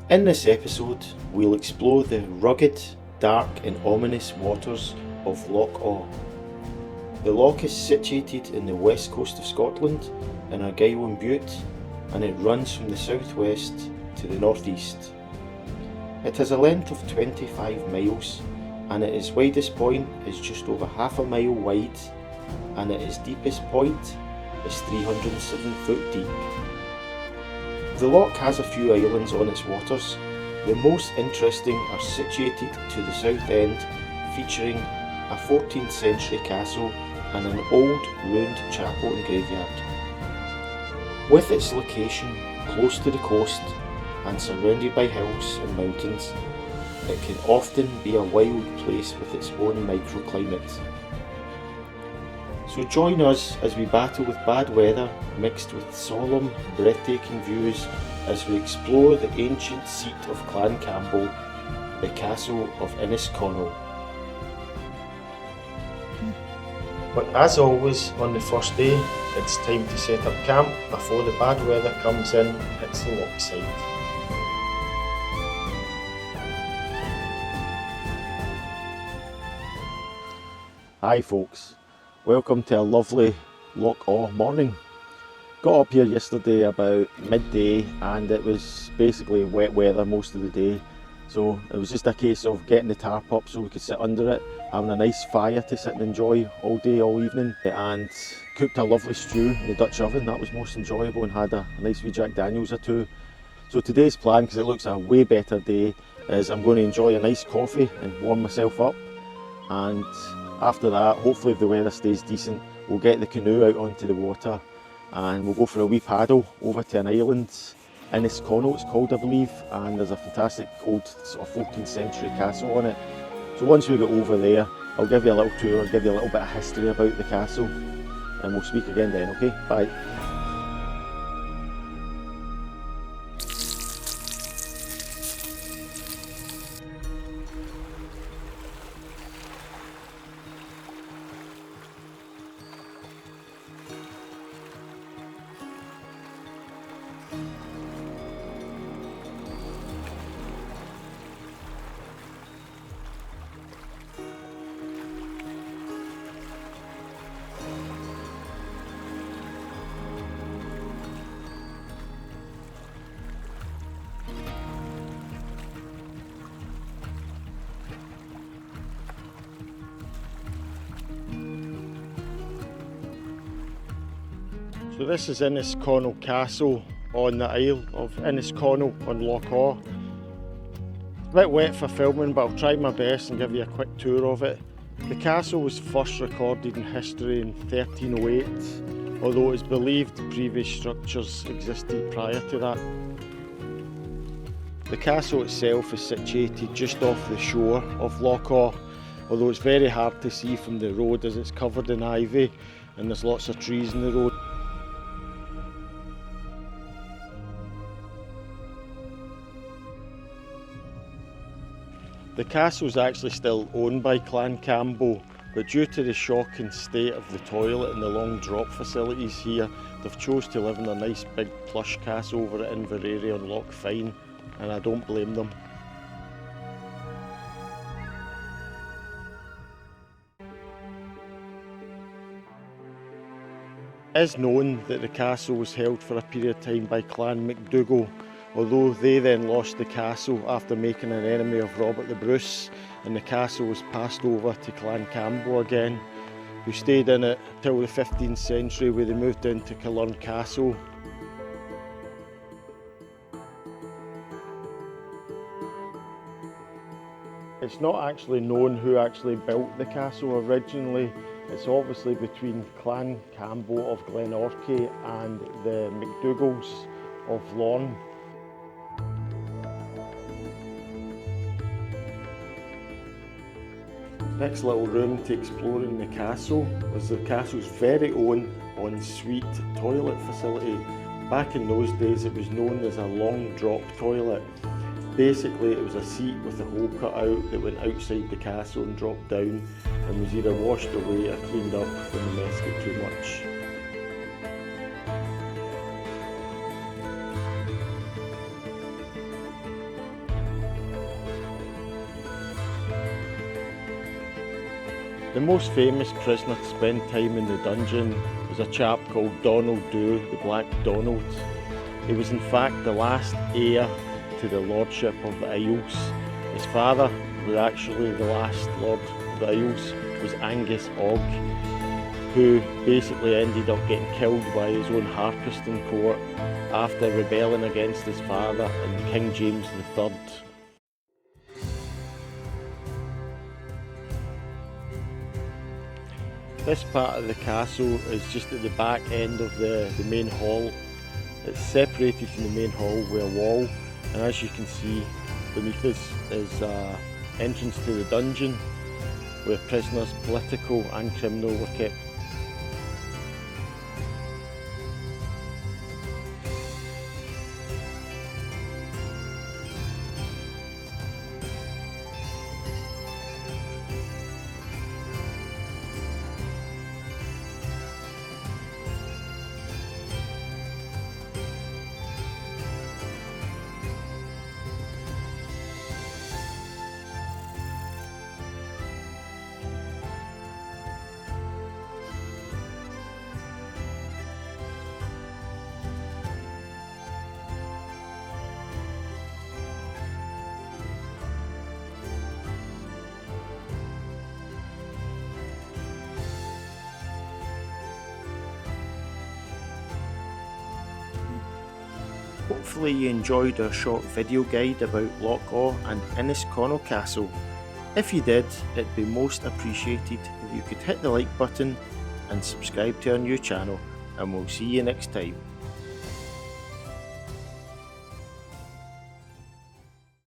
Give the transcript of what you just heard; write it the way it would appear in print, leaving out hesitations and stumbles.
In this episode, we'll explore the rugged, dark and ominous waters of Loch Awe. The loch is situated in the west coast of Scotland in Argyll Butte, and it runs from the southwest to the northeast. It has a length of 25 miles and at its widest point is just over half a mile wide, and at its deepest point is 307 foot deep. The loch has a few islands on its waters. The most interesting are situated to the south end, featuring a 14th century castle and an old ruined chapel and graveyard. With its location close to the coast and surrounded by hills and mountains, it can often be a wild place with its own microclimate. So join us as we battle with bad weather mixed with solemn, breathtaking views as we explore the ancient seat of Clan Campbell, the castle of Innis Chonnell. But as always on the first day, it's time to set up camp before the bad weather comes in and hits the loch side. Hi folks, welcome to a lovely Loch Awe morning. Got up here yesterday about midday and it was basically wet weather most of the day, so it was just a case of getting the tarp up so we could sit under it, having a nice fire to sit and enjoy all day, all evening, and cooked a lovely stew in the Dutch oven. That was most enjoyable, and had a nice wee Jack Daniels or two. So today's plan, because it looks a way better day, is I'm going to enjoy a nice coffee and warm myself up, and after that, hopefully if the weather stays decent, we'll get the canoe out onto the water and we'll go for a wee paddle over to an island. Innis Chonnell it's called, I believe, and there's a fantastic old sort of 14th century castle on it. So once we get over there, I'll give you a little tour, I'll give you a little bit of history about the castle, and we'll speak again then, okay? Bye. So this is Innis Chonnell Castle on the Isle of Innis Chonnell on Loch Awe. It's a bit wet for filming, but I'll try my best and give you a quick tour of it. The castle was first recorded in history in 1308, although it's believed previous structures existed prior to that. The castle itself is situated just off the shore of Loch Awe, although it's very hard to see from the road as it's covered in ivy and there's lots of trees in the road. The castle is actually still owned by Clan Campbell, but due to the shocking state of the toilet and the long drop facilities here, they've chose to live in a nice big plush castle over at Inverary on Loch Fyne, and I don't blame them. It is known that the castle was held for a period of time by Clan MacDougall, although they then lost the castle after making an enemy of Robert the Bruce, and the castle was passed over to Clan Campbell again, who stayed in it till the 15th century where they moved into Culloren Castle. It's not actually known who actually built the castle originally. It's obviously between Clan Campbell of Glenorchy and the MacDougalls of Lorne. Next little room to explore in the castle is the castle's very own ensuite toilet facility. Back in those days it was known as a long drop toilet. Basically it was a seat with a hole cut out that went outside the castle and dropped down and was either washed away or cleaned up when the mess got too much. The most famous prisoner to spend time in the dungeon was a chap called Donald Dhu, the Black Donald. He was in fact the last heir to the lordship of the Isles. His father was actually the last lord of the Isles, which was Innis Chonnell, who basically ended up getting killed by his own harpist in court after rebelling against his father and King James III. This part of the castle is just at the back end of the main hall. It's separated from the main hall with a wall, and as you can see beneath us is an entrance to the dungeon where prisoners, political and criminal, were kept. Hopefully you enjoyed our short video guide about Loch Awe and Innis Chonnell Castle. If you did, it'd be most appreciated if you could hit the like button and subscribe to our new channel, and we'll see you next time.